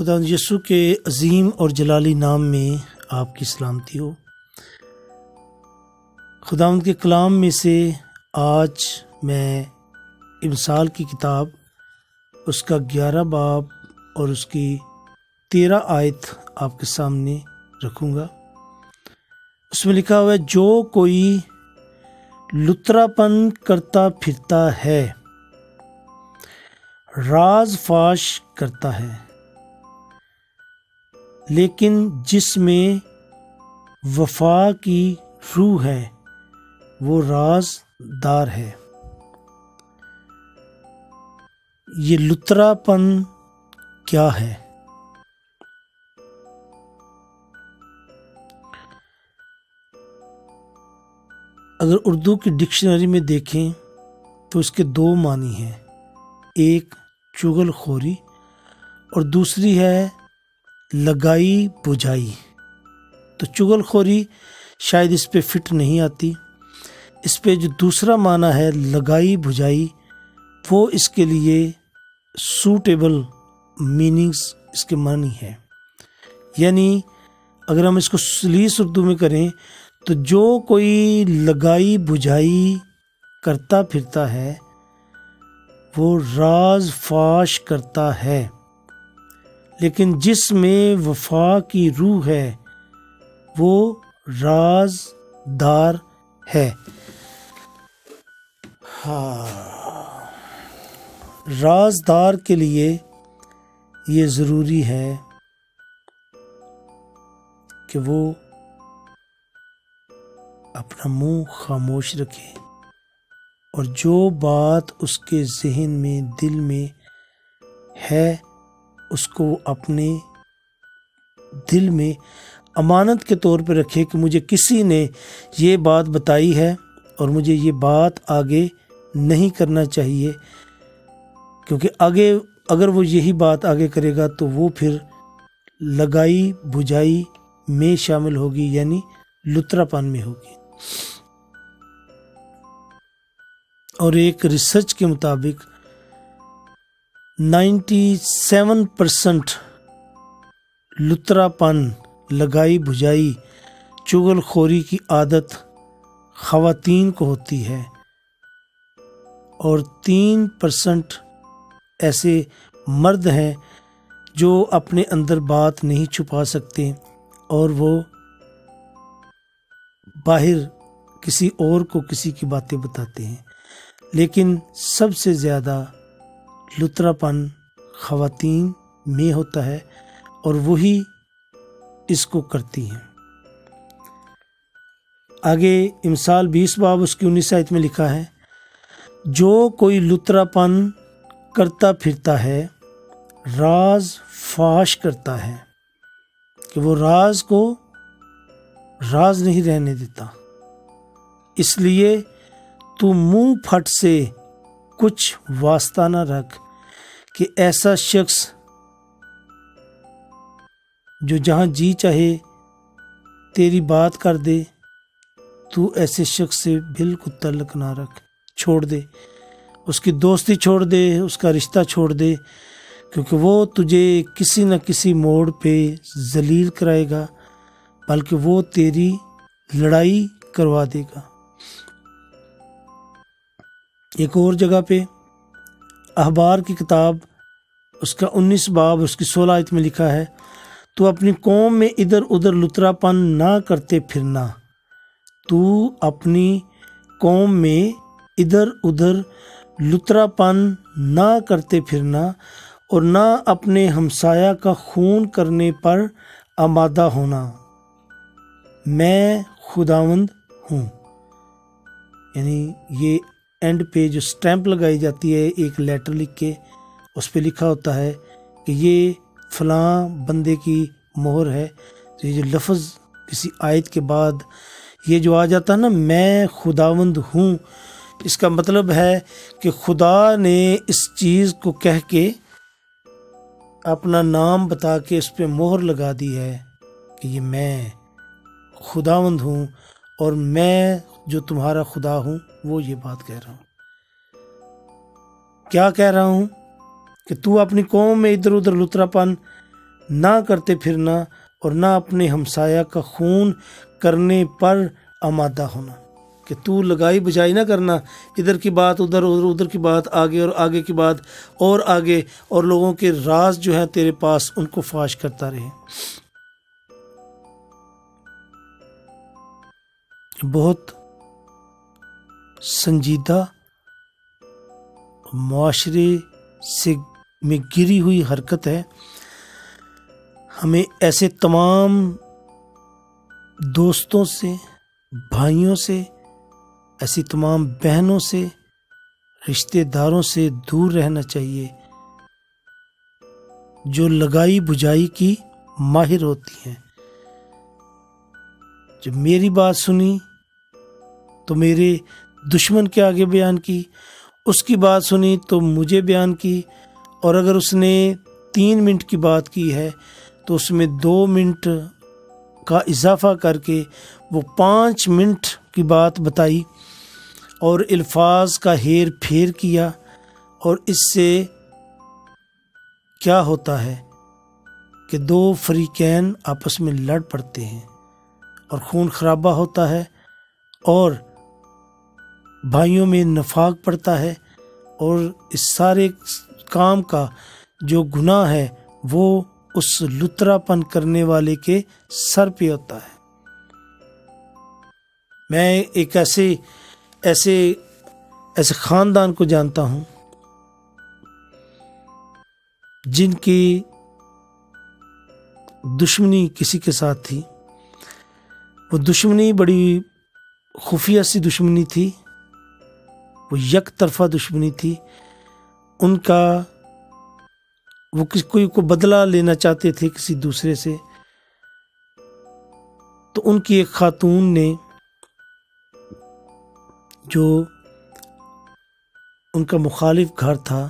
خدا یسوع کے عظیم اور جلالی نام میں آپ کی سلامتی ہو۔ خداوند کے کلام میں سے آج میں امثال کی کتاب اس کا 11 باب اور اس کی 13 آیت آپ کے سامنے رکھوں گا۔ اس میں لکھا ہوا ہے، جو کوئی لتراپن کرتا پھرتا ہے، راز فاش کرتا ہے، لیکن جس میں وفا کی روح ہے وہ رازدار ہے۔ یہ لتراپن کیا ہے؟ اگر اردو کی ڈکشنری میں دیکھیں تو اس کے 2 معنی ہیں، ایک چغل خوری اور دوسری ہے لگائی بجھائی۔ تو چغل خوری شاید اس پہ فٹ نہیں آتی، اس پہ جو دوسرا معنی ہے لگائی بجھائی، وہ اس کے لیے سوٹیبل میننگز اس کے معنی ہے۔ یعنی اگر ہم اس کو سلیس اردو میں کریں تو جو کوئی لگائی بجھائی کرتا پھرتا ہے وہ راز فاش کرتا ہے، لیکن جس میں وفا کی روح ہے وہ رازدار ہے۔ رازدار کے لیے یہ ضروری ہے کہ وہ اپنا منہ خاموش رکھے اور جو بات اس کے ذہن میں، دل میں ہے، اس کو اپنے دل میں امانت کے طور پہ رکھے کہ مجھے کسی نے یہ بات بتائی ہے اور مجھے یہ بات آگے نہیں کرنا چاہیے، کیونکہ آگے اگر وہ یہی بات آگے کرے گا تو وہ پھر لگائی بجھائی میں شامل ہوگی، یعنی لتراپن میں ہوگی۔ اور ایک ریسرچ کے مطابق 97% لتراپن، لگائی بجھائی، چغل خوری کی عادت خواتین کو ہوتی ہے، اور 3% ایسے مرد ہیں جو اپنے اندر بات نہیں چھپا سکتے اور وہ باہر کسی اور کو کسی کی باتیں بتاتے ہیں، لیکن سب سے زیادہ لتراپن خواتین میں ہوتا ہے اور وہی اس کو کرتی ہیں۔ آگے امثال 20 باب اس کی 19 آیت میں لکھا ہے، جو کوئی لتراپن کرتا پھرتا ہے، راز فاش کرتا ہے، کہ وہ راز کو راز نہیں رہنے دیتا، اس لیے تو منہ پھٹ سے کچھ واسطہ نہ رکھ کہ ایسا شخص جو جہاں جی چاہے تیری بات کر دے، تو ایسے شخص سے بالکل تعلق نہ رکھ، چھوڑ دے، اس کی دوستی چھوڑ دے، اس کا رشتہ چھوڑ دے، کیونکہ وہ تجھے کسی نہ کسی موڑ پہ ذلیل کرائے گا، بلکہ وہ تیری لڑائی کروا دے گا۔ ایک اور جگہ پہ احبار کی کتاب اس کا 19 باب اس کی 16 آیت میں لکھا ہے، تو اپنی قوم میں ادھر ادھر لتراپن نہ کرتے پھرنا، تو اپنی قوم میں ادھر ادھر لتراپن نہ کرتے پھرنا اور نہ اپنے ہمسایہ کا خون کرنے پر آمادہ ہونا، میں خداوند ہوں۔ یعنی یہ اینڈ پہ جو سٹیمپ لگائی جاتی ہے، ایک لیٹر لکھ کے اس پہ لکھا ہوتا ہے کہ یہ فلاں بندے کی مہر ہے۔ تو یہ جو لفظ کسی آیت کے بعد یہ جو آ جاتا ہے نا، میں خداوند ہوں، اس کا مطلب ہے کہ خدا نے اس چیز کو کہہ کے اپنا نام بتا کے اس پہ مہر لگا دی ہے کہ یہ میں خداوند ہوں اور میں جو تمہارا خدا ہوں وہ یہ بات کہہ رہا ہوں۔ کیا کہہ رہا ہوں؟ کہ تو اپنی قوم میں ادھر ادھر لتراپن نہ کرتے پھرنا اور نہ اپنے ہمسایہ کا خون کرنے پر آمادہ ہونا، کہ تو لگائی بجائی نہ کرنا، ادھر کی بات ادھر، ادھر کی بات آگے، اور آگے کی بات اور آگے، اور لوگوں کے راز جو ہیں تیرے پاس ان کو فاش کرتا رہے۔ بہت سنجیدہ معاشرے سے میں گری ہوئی حرکت ہے۔ ہمیں ایسے تمام دوستوں سے، بھائیوں سے، ایسی تمام بہنوں سے، رشتہ داروں سے دور رہنا چاہیے جو لگائی بجائی کی ماہر ہوتی ہیں۔ جب میری بات سنی تو میرے دشمن کے آگے بیان کی، اس کی بات سنی تو مجھے بیان کی، اور اگر اس نے 3 منٹ کی بات کی ہے تو اس میں 2 منٹ کا اضافہ کر کے وہ 5 منٹ کی بات بتائی، اور الفاظ کا ہیر پھیر کیا، اور اس سے کیا ہوتا ہے کہ 2 فریقین آپس میں لڑ پڑتے ہیں اور خون خرابہ ہوتا ہے، اور بھائیوں میں نفاق پڑتا ہے، اور اس سارے کام کا جو گناہ ہے وہ اس لترا پن کرنے والے کے سر پہ ہوتا ہے۔ میں ایک ایسے خاندان کو جانتا ہوں جن کی دشمنی کسی کے ساتھ تھی۔ وہ دشمنی بڑی خفیہ سی دشمنی تھی، وہ یک طرفہ دشمنی تھی۔ ان کا وہ کوئی کو بدلہ لینا چاہتے تھے کسی دوسرے سے، تو ان کی ایک خاتون نے، جو ان کا مخالف گھر تھا،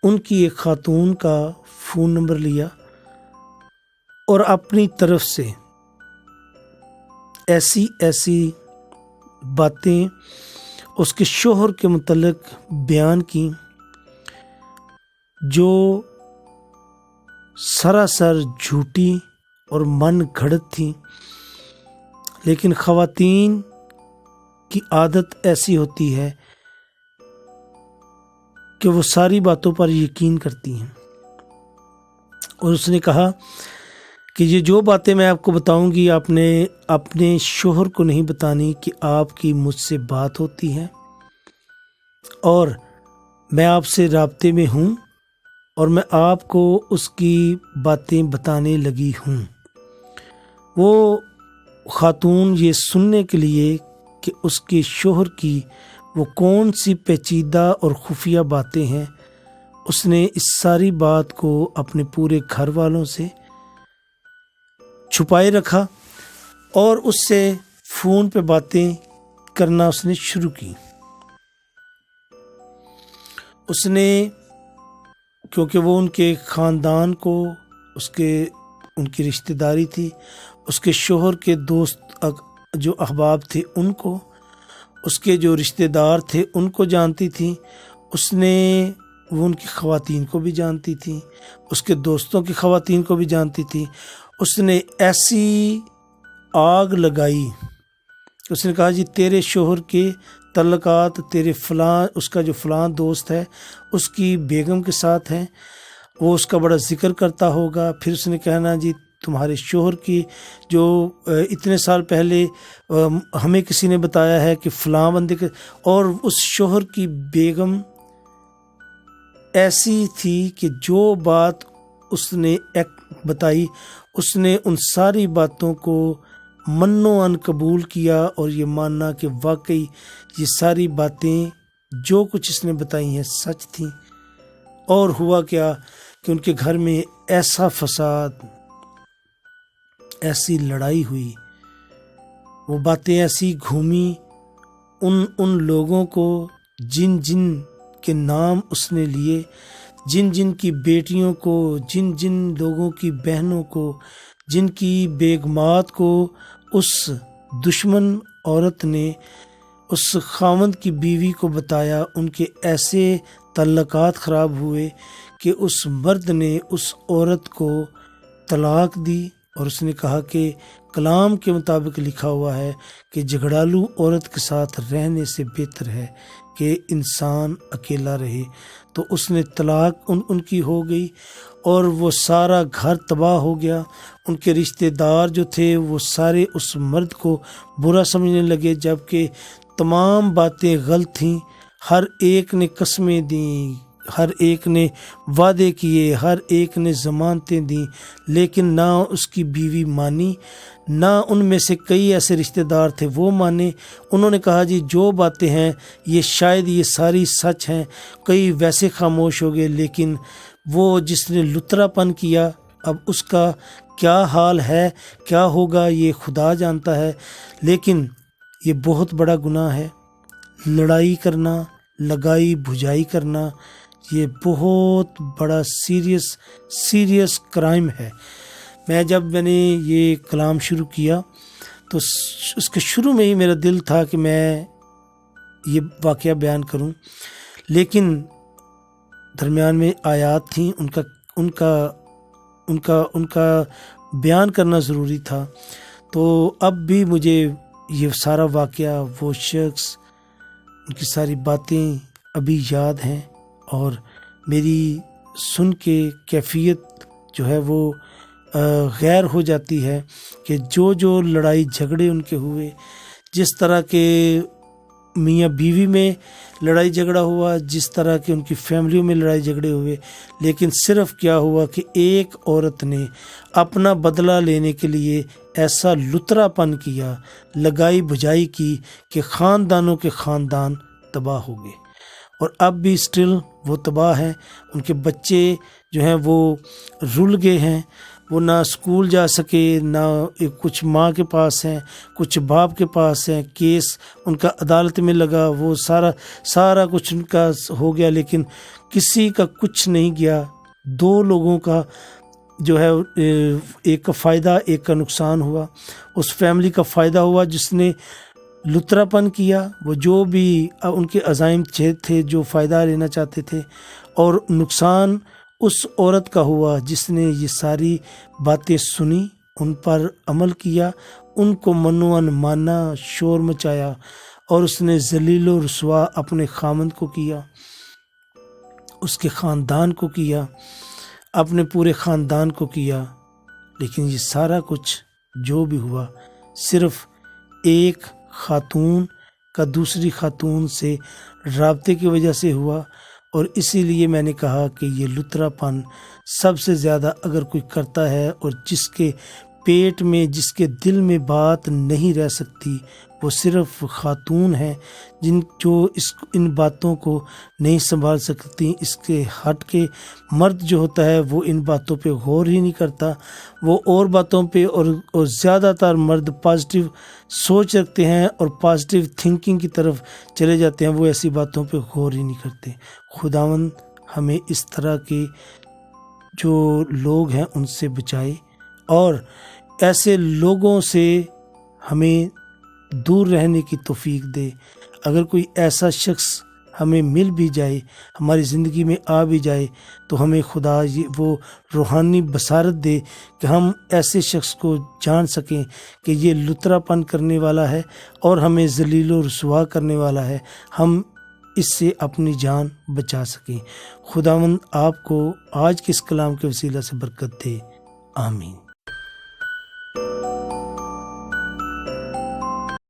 ان کی ایک خاتون کا فون نمبر لیا اور اپنی طرف سے ایسی باتیں اس کے شوہر کے متعلق بیان کی جو سراسر جھوٹی اور من گھڑت تھی۔ لیکن خواتین کی عادت ایسی ہوتی ہے کہ وہ ساری باتوں پر یقین کرتی ہیں، اور اس نے کہا کہ یہ جو باتیں میں آپ کو بتاؤں گی، آپ نے اپنے شوہر کو نہیں بتانی کہ آپ کی مجھ سے بات ہوتی ہے، اور میں آپ سے رابطے میں ہوں، اور میں آپ کو اس کی باتیں بتانے لگی ہوں۔ وہ خاتون یہ سننے کے لیے کہ اس کے شوہر کی وہ کون سی پیچیدہ اور خفیہ باتیں ہیں، اس نے اس ساری بات کو اپنے پورے گھر والوں سے چھپائے رکھا، اور اس سے فون پہ باتیں کرنا اس نے شروع کی۔ اس نے، کیونکہ وہ ان کے خاندان کو، ان کی رشتہ داری تھی، اس کے شوہر کے دوست جو احباب تھے ان کو، اس کے جو رشتہ دار تھے ان کو جانتی تھی، اس نے وہ ان کی خواتین کو بھی جانتی تھی، اس کے دوستوں کی خواتین کو بھی جانتی تھی۔ اس نے ایسی آگ لگائی، اس نے کہا جی تیرے شوہر کے تعلقات تیرے فلاں، اس کا جو فلاں دوست ہے اس کی بیگم کے ساتھ ہیں، وہ اس کا بڑا ذکر کرتا ہوگا۔ پھر اس نے کہنا جی تمہارے شوہر کی جو اتنے سال پہلے ہمیں کسی نے بتایا ہے کہ فلاں بندے کے، اور اس شوہر کی بیگم ایسی تھی کہ جو بات اس نے بتائی، اس نے ان ساری باتوں کو منو ان قبول کیا، اور یہ ماننا کہ واقعی یہ ساری باتیں جو کچھ اس نے بتائی ہیں سچ تھیں۔ اور ہوا کیا کہ ان کے گھر میں ایسا فساد، ایسی لڑائی ہوئی، وہ باتیں ایسی گھومی ان لوگوں کو جن کے نام اس نے لیے، جن کی بیٹیوں کو، جن لوگوں کی بہنوں کو، جن کی بیگمات کو اس دشمن عورت نے اس خاوند کی بیوی کو بتایا، ان کے ایسے تعلقات خراب ہوئے کہ اس مرد نے اس عورت کو طلاق دی، اور اس نے کہا کہ کلام کے مطابق لکھا ہوا ہے کہ جھگڑالو عورت کے ساتھ رہنے سے بہتر ہے کہ انسان اکیلا رہے۔ تو اس نے طلاق ان کی ہو گئی اور وہ سارا گھر تباہ ہو گیا۔ ان کے رشتہ دار جو تھے وہ سارے اس مرد کو برا سمجھنے لگے، جبکہ تمام باتیں غلط تھیں۔ ہر ایک نے قسمیں دیں، ہر ایک نے وعدے کیے، ہر ایک نے ضمانتیں دیں، لیکن نہ اس کی بیوی مانی، نہ ان میں سے کئی ایسے رشتہ دار تھے وہ مانے۔ انہوں نے کہا جی جو باتیں ہیں یہ شاید یہ ساری سچ ہیں۔ کئی ویسے خاموش ہو گئے، لیکن وہ جس نے لترا پن کیا اب اس کا کیا حال ہے، کیا ہوگا یہ خدا جانتا ہے۔ لیکن یہ بہت بڑا گناہ ہے، لڑائی کرنا، لگائی بھجائی کرنا، یہ بہت بڑا سیریس کرائم ہے۔ جب میں نے یہ کلام شروع کیا تو اس کے شروع میں ہی میرا دل تھا کہ میں یہ واقعہ بیان کروں، لیکن درمیان میں آیات تھیں، ان کا بیان کرنا ضروری تھا۔ تو اب بھی مجھے یہ سارا واقعہ، وہ شخص، ان کی ساری باتیں ابھی یاد ہیں، اور میری سن کے کیفیت جو ہے وہ غیر ہو جاتی ہے کہ جو لڑائی جھگڑے ان کے ہوئے، جس طرح کے میاں بیوی میں لڑائی جھگڑا ہوا، جس طرح کے ان کی فیملیوں میں لڑائی جھگڑے ہوئے، لیکن صرف کیا ہوا کہ ایک عورت نے اپنا بدلہ لینے کے لیے ایسا لترا پن کیا، لگائی بھجائی کی کہ خاندانوں کے خاندان تباہ ہو گئے، اور اب بھی سٹل وہ تباہ ہیں۔ ان کے بچے جو ہیں وہ رل گئے ہیں، وہ نہ اسکول جا سکے، نہ کچھ ماں کے پاس ہیں، کچھ باپ کے پاس ہیں، کیس ان کا عدالت میں لگا، وہ سارا کچھ ان کا ہو گیا، لیکن کسی کا کچھ نہیں گیا۔ دو لوگوں کا جو ہے ایک کا فائدہ ایک کا نقصان ہوا۔ اس فیملی کا فائدہ ہوا جس نے لترا پن کیا، وہ جو بھی ان کے عزائم تھے جو فائدہ لینا چاہتے تھے، اور نقصان اس عورت کا ہوا جس نے یہ ساری باتیں سنی، ان پر عمل کیا، ان کو منوان مانا، شور مچایا، اور اس نے ذلیل و رسوا اپنے خامند کو کیا، اس کے خاندان کو کیا، اپنے پورے خاندان کو کیا۔ لیکن یہ سارا کچھ جو بھی ہوا صرف ایک خاتون کا دوسری خاتون سے رابطے کی وجہ سے ہوا، اور اسی لیے میں نے کہا کہ یہ لترا پن سب سے زیادہ اگر کوئی کرتا ہے، اور جس کے پیٹ میں، جس کے دل میں بات نہیں رہ سکتی، وہ صرف خاتون ہیں جو ان باتوں کو نہیں سنبھال سکتی۔ اس کے ہٹ کے مرد جو ہوتا ہے وہ ان باتوں پہ غور ہی نہیں کرتا، وہ اور باتوں پہ، اور زیادہ تر مرد پازیٹیو سوچ رکھتے ہیں اور پازیٹیو تھنکنگ کی طرف چلے جاتے ہیں، وہ ایسی باتوں پہ غور ہی نہیں کرتے۔ خداوند ہمیں اس طرح کے جو لوگ ہیں ان سے بچائے، اور ایسے لوگوں سے ہمیں دور رہنے کی توفیق دے۔ اگر کوئی ایسا شخص ہمیں مل بھی جائے، ہماری زندگی میں آ بھی جائے، تو ہمیں خدا وہ روحانی بصارت دے کہ ہم ایسے شخص کو جان سکیں کہ یہ لترا پن کرنے والا ہے اور ہمیں ذلیل و رسوا کرنے والا ہے، ہم اس سے اپنی جان بچا سکیں۔ خداوند آپ کو آج کے اس کلام کے وسیلہ سے برکت دے، آمین۔